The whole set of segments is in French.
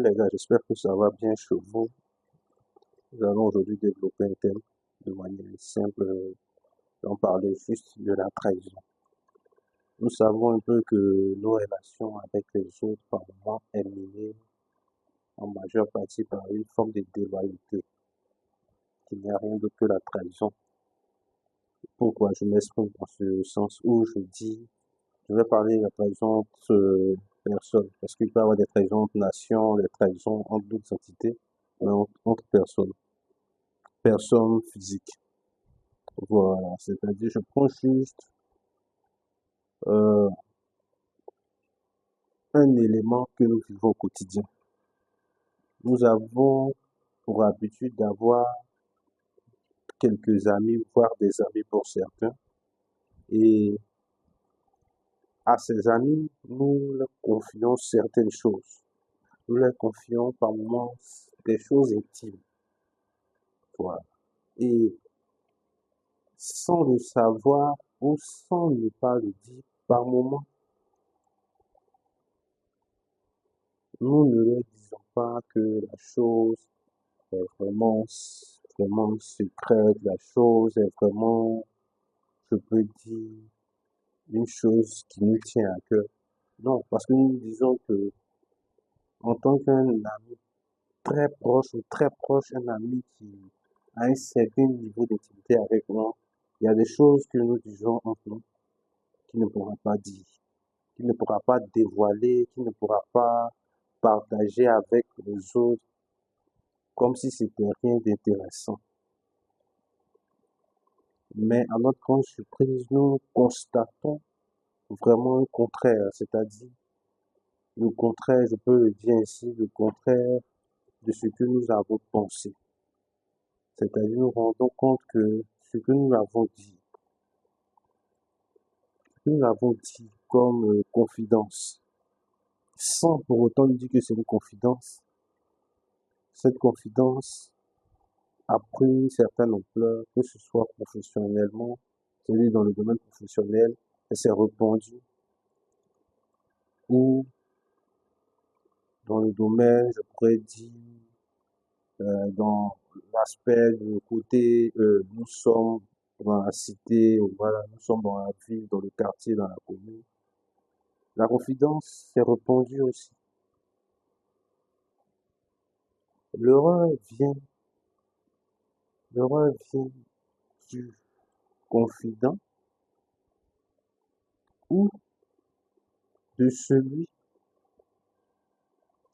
Salut les gars, j'espère que ça va bien chez vous. Nous allons aujourd'hui développer un thème de manière simple, d'en parler juste de la trahison. Nous savons un peu que nos relations avec les autres par moments est minée en majeure partie par une forme de déloyauté qui n'est rien d'autre que la trahison. Pourquoi je m'exprime dans ce sens où je vais parler de la trahison entre personnes, parce qu'il peut y avoir des trahisons entre nations, des trahisons entre d'autres entités, mais entre personnes physiques. Voilà, c'est-à-dire, je prends juste euh, un élément que nous vivons au quotidien. Nous avons pour habitude d'avoir quelques amis, voire des amis pour certains, et à ces amis, nous leur confions certaines choses. Nous leur confions par moments des choses intimes. Voilà. Et sans le savoir ou sans ne pas le dire, par moments, nous ne leur disons pas que la chose vraiment, vraiment secrète, la chose est vraiment, je peux dire, une chose qui nous tient à cœur. Non, parce que nous disons que en tant qu'un ami très proche ou très proche, un ami qui a un certain niveau d'intimité avec nous, il y a des choses que nous disons entre nous qu'il ne pourra pas dire, qu'il ne pourra pas dévoiler, qu'il ne pourra pas partager avec les autres comme si c'était rien d'intéressant. Mais à notre grande surprise, nous constatons vraiment le contraire, c'est-à-dire le contraire, je peux le dire ainsi, le contraire de ce que nous avons pensé. C'est-à-dire nous rendons compte que ce que nous avons dit comme confidence, sans pour autant dire que c'est une confidence, cette confidence a pris une certaine ampleur, que ce soit professionnellement, c'est-à-dire dans le domaine professionnel, elle s'est répandue, ou dans le domaine, je pourrais dire, dans l'aspect du côté, nous sommes dans la cité, ou voilà, nous sommes dans la ville, dans le quartier, dans la commune. La confidence s'est répandue aussi. L'horreur vient, l'horreur vient du confident ou de celui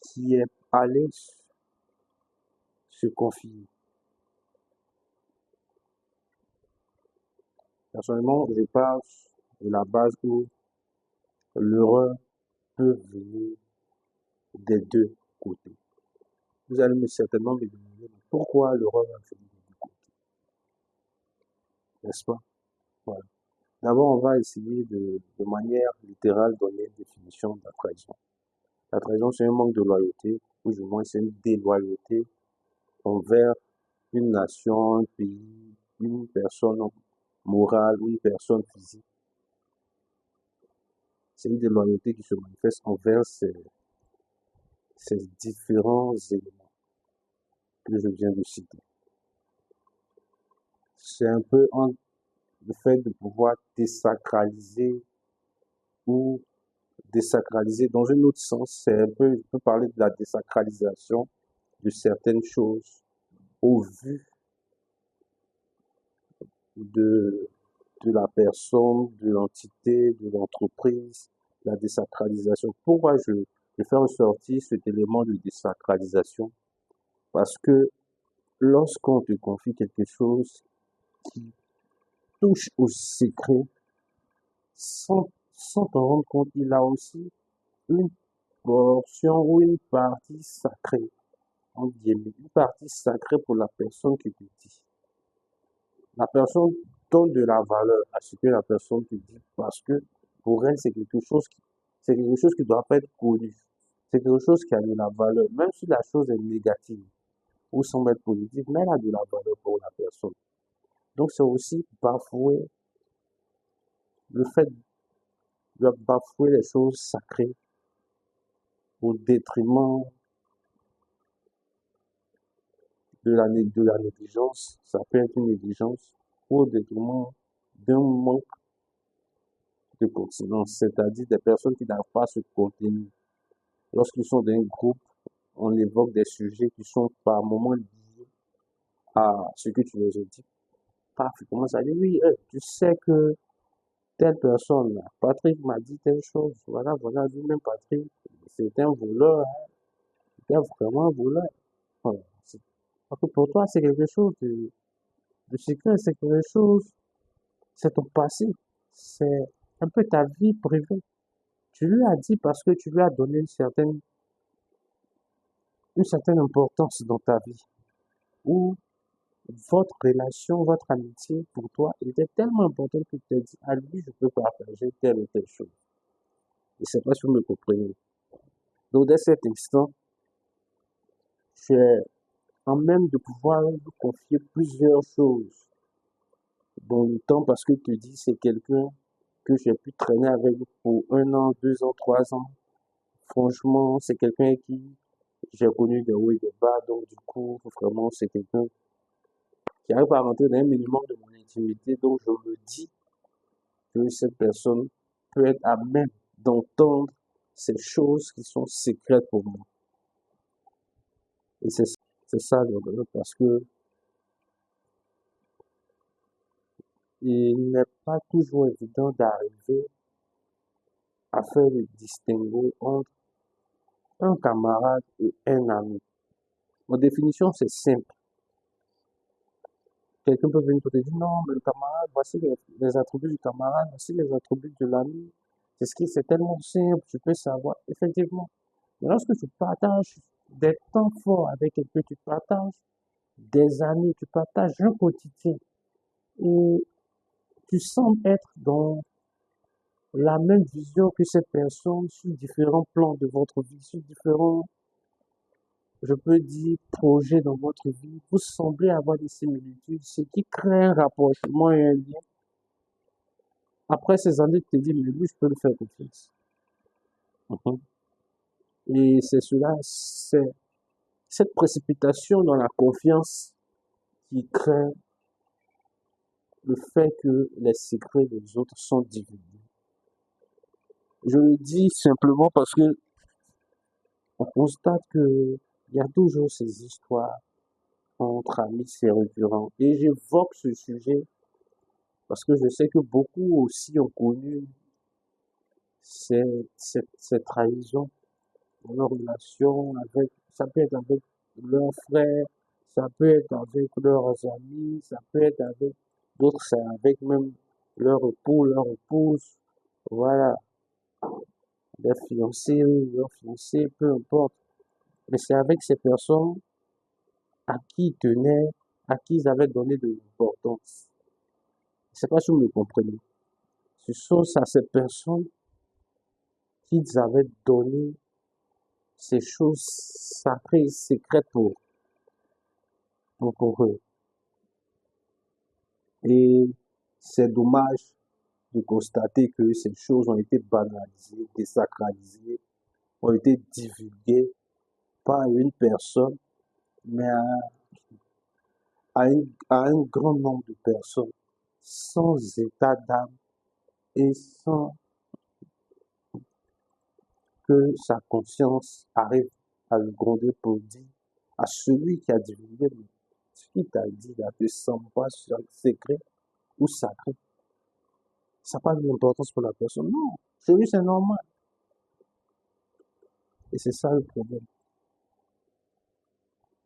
qui est allé se confier. Personnellement, je parle de la base où l'horreur peut venir des deux côtés. Vous allez certainement me demander pourquoi l'horreur va venir des deux côtés, n'est-ce pas? Voilà. D'abord, on va essayer de manière littérale donner une définition de la trahison. La trahison, c'est un manque de loyauté, ou du moins c'est une déloyauté envers une nation, un pays, une personne morale ou une personne physique. C'est une déloyauté qui se manifeste envers ces différents éléments que je viens de citer. C'est un peu le fait de pouvoir désacraliser ou désacraliser dans un autre sens, c'est un peu, je peux parler de la désacralisation de certaines choses au vu de, de la personne, de l'entité, de l'entreprise, la désacralisation. Pourquoi je fais ressortir cet élément de désacralisation? Parce que lorsqu'on te confie quelque chose qui touche au secret, sans t'en rendre compte, il a aussi une portion ou une partie sacrée, on dit une partie sacrée pour la personne qui te dit. La personne donne de la valeur à ce que la personne te dit parce que pour elle, c'est quelque chose qui doit pas être connu. C'est quelque chose qui a de la valeur, même si la chose est négative ou semble être positive, mais elle a de la valeur pour la personne. Donc, c'est aussi bafouer le fait de bafouer les choses sacrées au détriment de la négligence, ça peut être une négligence ou au détriment d'un manque de continence, c'est-à-dire des personnes qui n'arrivent pas à se contenir. Lorsqu'ils sont dans un groupe, on évoque des sujets qui sont par moments liés à ce que tu leur as dit. Paf, ils commencent à dire, oui, tu sais que telle personne, là, Patrick m'a dit telle chose, voilà, voilà, lui-même Patrick, c'est un voleur, hein, c'est vraiment un voleur. Voilà. Parce que pour toi, c'est quelque chose de secret, c'est quelque chose, c'est ton passé, c'est un peu ta vie privée. Tu lui as dit parce que tu lui as donné une certaine importance dans ta vie, ou votre relation, votre amitié pour toi était tellement importante que tu t'es dit, à lui, je peux partager telle ou telle chose. Je ne sais pas si vous me comprenez. Donc, dès cet instant, tu es en même de pouvoir lui confier plusieurs choses dans le temps parce que tu dis, c'est quelqu'un que j'ai pu traîner avec pour 1 an, 2 ans, 3 ans. Franchement, c'est quelqu'un qui j'ai connu des hauts et des bas, donc du coup, vraiment, c'est quelqu'un qui arrive à rentrer dans un minimum de mon intimité, donc je me dis que cette personne peut être à même d'entendre ces choses qui sont secrètes pour moi. Et c'est ça, parce que il n'est pas toujours évident d'arriver à faire le distinguo entre un camarade et un ami. Ma définition, c'est simple. Quelqu'un peut venir te dire, non, mais le camarade, voici les attributs du camarade, voici les attributs de l'ami. C'est tellement simple, tu peux savoir. Effectivement, mais lorsque tu partages des temps forts avec quelqu'un, tu partages des années, tu partages un quotidien et tu sembles être dans la même vision que cette personne sur différents plans de votre vie, sur différents, je peux dire, projets dans votre vie. Vous semblez avoir des similitudes, ce qui crée un rapprochement et un lien. Après ces années, tu te dis, mais lui, je peux le faire confiance. Mhm. Et c'est cela, c'est cette précipitation dans la confiance qui crée le fait que les secrets des autres sont divulgués. Je le dis simplement parce que on constate que il y a toujours ces histoires entre amis, c'est récurrent. Et j'évoque ce sujet parce que je sais que beaucoup aussi ont connu cette trahison dans leur relation avec, ça peut être avec leurs frères, ça peut être avec leurs amis, ça peut être avec d'autres, c'est avec même leur époux, leur épouse. Voilà, des fiancés, leurs fiancés, peu importe. Mais c'est avec ces personnes à qui ils tenaient, à qui ils avaient donné de l'importance. Je ne sais pas si vous me comprenez. Ce sont à ces personnes qu'ils avaient donné ces choses sacrées, secrètes pour eux. Et c'est dommage de constater que ces choses ont été banalisées, désacralisées, ont été divulguées par une personne, mais à un grand nombre de personnes, sans état d'âme et sans que sa conscience arrive à le gronder pour dire à celui qui a divulgué, ce qui t'a dit là, ne semble pas secret ou sacré. Ça n'a pas d'importance pour la personne. Non, chez lui, c'est normal. Et c'est ça le problème.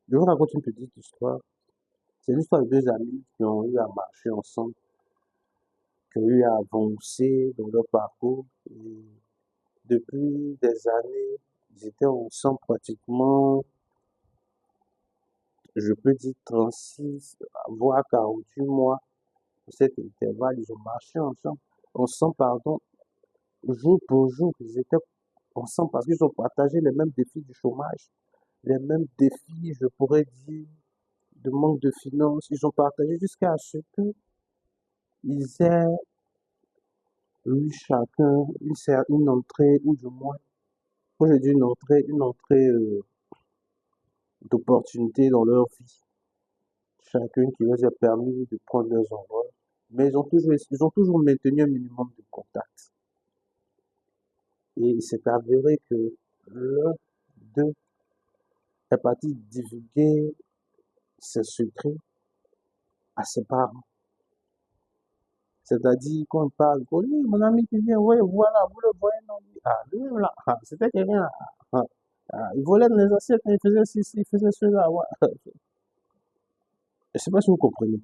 Je vous raconte une petite histoire. C'est l'histoire de deux amis qui ont eu à marcher ensemble, qui ont eu à avancer dans leur parcours. Et depuis des années, ils étaient ensemble pratiquement, je peux dire 36, voire 48 mois. Cet intervalle, ils ont marché ensemble, pardon, jour pour jour, ils étaient ensemble parce qu'ils ont partagé les mêmes défis du chômage, les mêmes défis, je pourrais dire, de manque de finances. Ils ont partagé jusqu'à ce qu'ils aient eu chacun une entrée, ou du moins, quand je dis une entrée d'opportunité dans leur vie. chacun qui leur a permis de prendre leurs envols, mais ils ont toujours maintenu un minimum de contact. Et il s'est avéré que l'un d'eux est parti divulguer ses secrets à ses parents. C'est-à-dire qu'on parle, oh, oui, mon ami qui vient, oui, voilà, vous le voyez, non? Ah, lui, là, ah, c'était quelqu'un, ah, ah, il volait dans les assiettes, il faisait ceci, il faisait cela, ouais. Je ne sais pas si vous comprenez.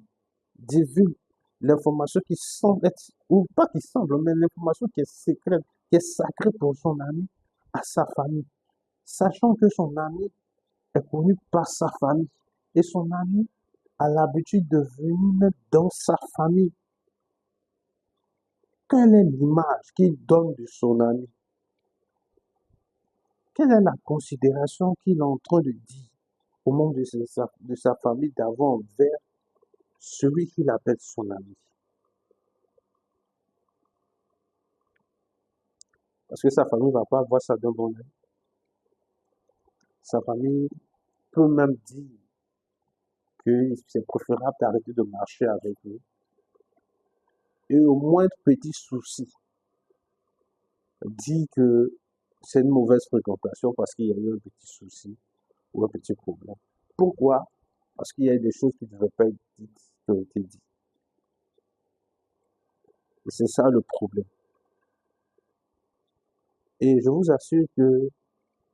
Divulgue l'information qui semble être, ou pas qui semble, mais l'information qui est secrète, qui est sacrée pour son ami, à sa famille, sachant que son ami est connu par sa famille. Et son ami a l'habitude de venir même dans sa famille. Quelle est l'image qu'il donne de son ami? Quelle est la considération qu'il est en train de dire au membre de sa famille d'avoir envers celui qu'il appelle son ami? Parce que sa famille ne va pas voir ça d'un bon œil. Sa famille peut même dire que c'est préférable d'arrêter de marcher avec lui. Et au moindre petit souci, dit que c'est une mauvaise fréquentation parce qu'il y a eu un petit souci ou un petit problème. Pourquoi? Parce qu'il y a des choses qui ne devaient pas être dites, qui ont été dites. Et c'est ça le problème. Et je vous assure que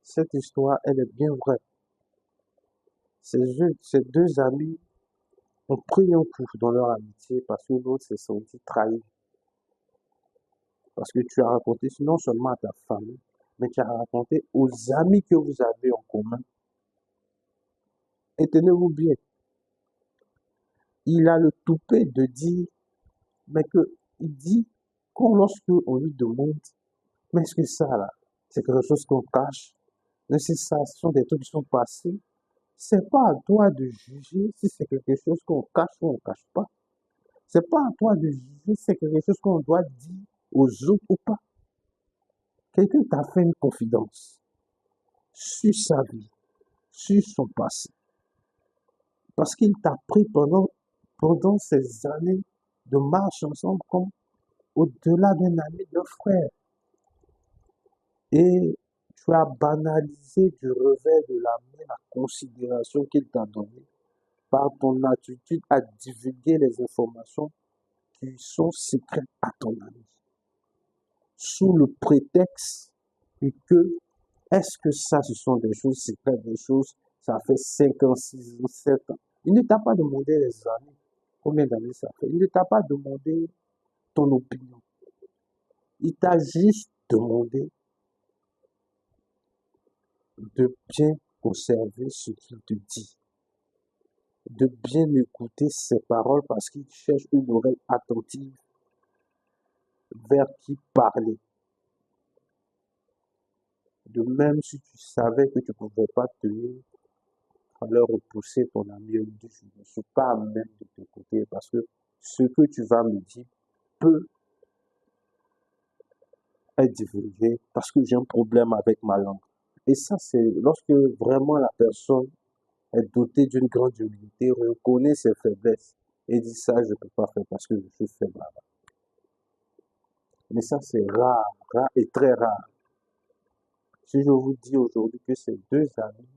cette histoire, elle est bien vraie. Ces deux amis ont pris un coup dans leur amitié parce que l'autre s'est senti trahi. Parce que tu as raconté non seulement à ta famille, mais tu as raconté aux amis que vous avez en commun. Et tenez-vous bien, il a le toupet de dire, mais que il dit qu'on lorsque on lui demande, mais est-ce que ça là, c'est quelque chose qu'on cache? Mais si ça, ce sont des trucs qui sont passés, c'est pas à toi de juger si c'est quelque chose qu'on cache ou on cache pas. C'est pas à toi de juger si c'est quelque chose qu'on doit dire aux autres ou pas. Quelqu'un t'a fait une confidence sur sa vie, sur son passé, parce qu'il t'a pris pendant ces années de marche ensemble comme au-delà d'un ami, d'un frère. Et tu as banalisé du revers de la main la considération qu'il t'a donnée par ton attitude à divulguer les informations qui sont secrètes à ton ami, sous le prétexte que est-ce que ça, ce sont des choses secrètes, des choses, ça fait 5 ans, 6 ans, 7 ans. Il ne t'a pas demandé les années, combien d'années ça fait. Il ne t'a pas demandé ton opinion. Il t'a juste demandé de bien conserver ce qu'il te dit, de bien écouter ses paroles parce qu'il cherche une oreille attentive vers qui parler. De même, si tu savais que tu ne pouvais pas tenir, à leur repousser ton ami, lui dit, je ne suis pas à même de t'écouter parce que ce que tu vas me dire peut être divulgué parce que j'ai un problème avec ma langue. Et ça, c'est lorsque vraiment la personne est dotée d'une grande humilité, reconnaît ses faiblesses et dit ça, je ne peux pas faire parce que je suis faible. Mais ça, c'est rare, rare et très rare. Si je vous dis aujourd'hui que ces deux amis,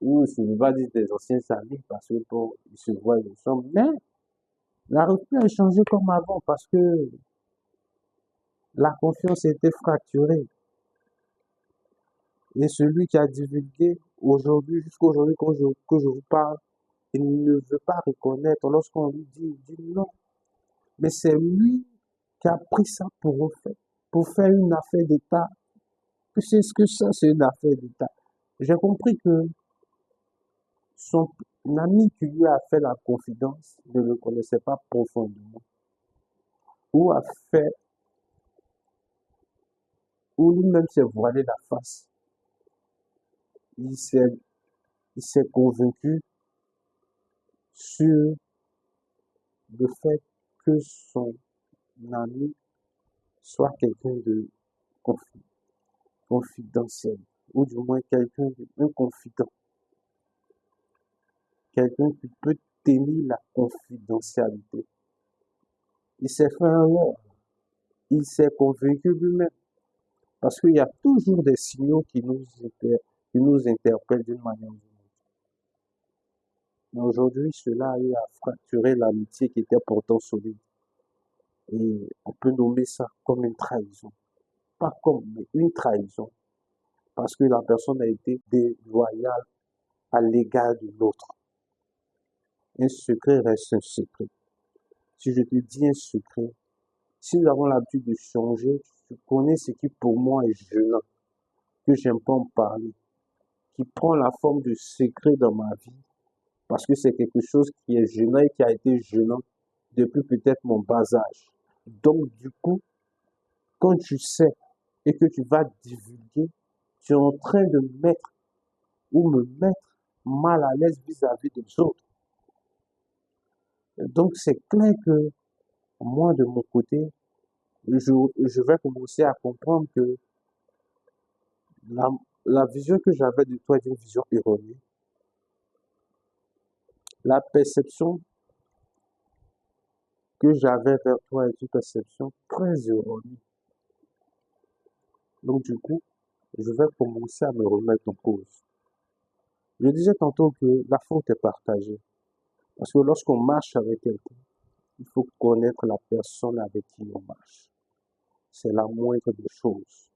ou je ne veux pas dire des anciens amis parce que bon, ils se voient ensemble, mais n'arrive plus à échanger comme avant parce que la confiance était fracturée. Et celui qui a divulgué aujourd'hui, jusqu'à aujourd'hui que je vous parle, il ne veut pas reconnaître. Lorsqu'on lui dit, il dit non. Mais c'est lui qui a pris ça pour faire une affaire d'État. Que c'est ce que ça, c'est une affaire d'État. J'ai compris que son ami qui lui a fait la confidence ne le connaissait pas profondément. Ou a fait, ou lui-même s'est voilé la face. Il s'est, il s'est convaincu sur le fait que son ami soit quelqu'un de confidentiel, ou du moins quelqu'un de confident. quelqu'un qui peut tenir la confidentialité. Il s'est fait un leurre, il s'est convaincu lui-même. Parce qu'il y a toujours des signaux qui nous interpellent d'une manière ou d'une autre. Mais aujourd'hui, cela a eu à fracturer l'amitié qui était pourtant solide. Et on peut nommer ça comme une trahison. Pas comme, mais une trahison. Parce que la personne a été déloyale à l'égard de l'autre. Un secret reste un secret. Si je te dis un secret, si nous avons l'habitude de changer, tu connais ce qui pour moi est gênant, que j'aime pas en parler, qui prend la forme de secret dans ma vie, parce que c'est quelque chose qui est gênant et qui a été gênant depuis peut-être mon bas âge. Donc, du coup, quand tu sais et que tu vas divulguer, tu es en train de mettre ou me mettre mal à l'aise vis-à-vis des autres. Donc, c'est clair que moi, de mon côté, je vais commencer à comprendre que la, la vision que j'avais de toi est une vision erronée. La perception que j'avais vers toi est une perception très erronée. Donc, du coup, je vais commencer à me remettre en cause. Je disais tantôt que la faute est partagée. Parce que lorsqu'on marche avec quelqu'un, il faut connaître la personne avec qui on marche. C'est la moindre des choses.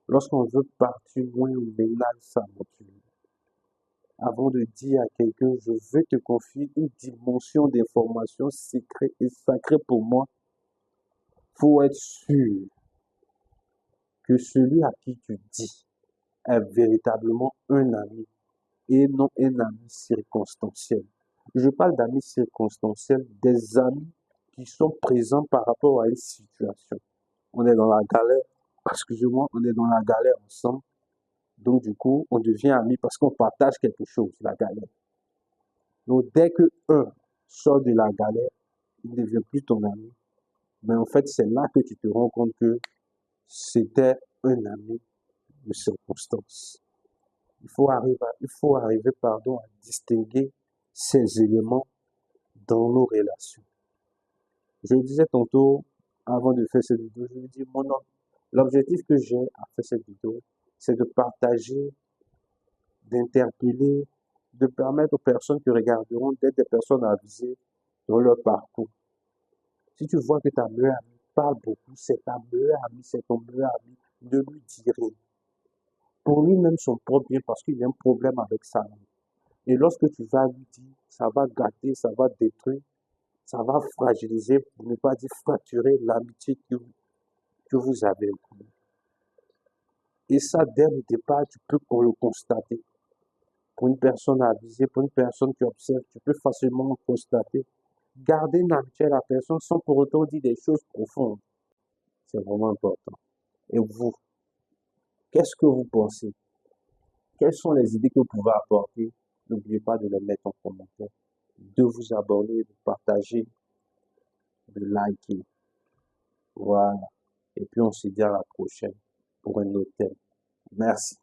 Lorsqu'on veut partir loin, on ménage sa monture. Avant de dire à quelqu'un, je veux te confier une dimension d'information secrète et sacrée pour moi, faut être sûr que celui à qui tu dis est véritablement un ami et non un ami circonstanciel. Je parle d'amis circonstanciels, des amis qui sont présents par rapport à une situation. On est dans la galère, excusez-moi, on est dans la galère ensemble. Donc, du coup, on devient amis parce qu'on partage quelque chose, la galère. Donc, dès que un sort de la galère, il ne devient plus ton ami. Mais en fait, c'est là que tu te rends compte que c'était un ami de circonstance. Il faut arriver, à distinguer ces éléments dans nos relations. Je le disais tantôt, avant de faire cette vidéo, je me dis, l'objectif que j'ai à faire cette vidéo, c'est de partager, d'interpeller, de permettre aux personnes qui regarderont d'être des personnes avisées dans leur parcours. Si tu vois que ta meilleure amie parle beaucoup, c'est ta meilleure amie, c'est ton meilleur ami, ne lui dis rien. Pour lui-même son propre bien, parce qu'il y a un problème avec ça. Et lorsque tu vas lui dire, ça va gâter, ça va détruire, ça va fragiliser, pour ne pas dire fracturer l'amitié que vous avez en commun. Et ça, dès le départ, tu peux le constater. Pour une personne avisée, pour une personne qui observe, tu peux facilement constater. Garder une amitié à la personne sans pour autant dire des choses profondes. C'est vraiment important. Et vous, qu'est-ce que vous pensez? Quelles sont les idées que vous pouvez apporter? N'oubliez pas de les mettre en commentaire, de vous abonner, de partager, de liker. Voilà. Et puis on se dit à la prochaine pour un autre thème. Merci.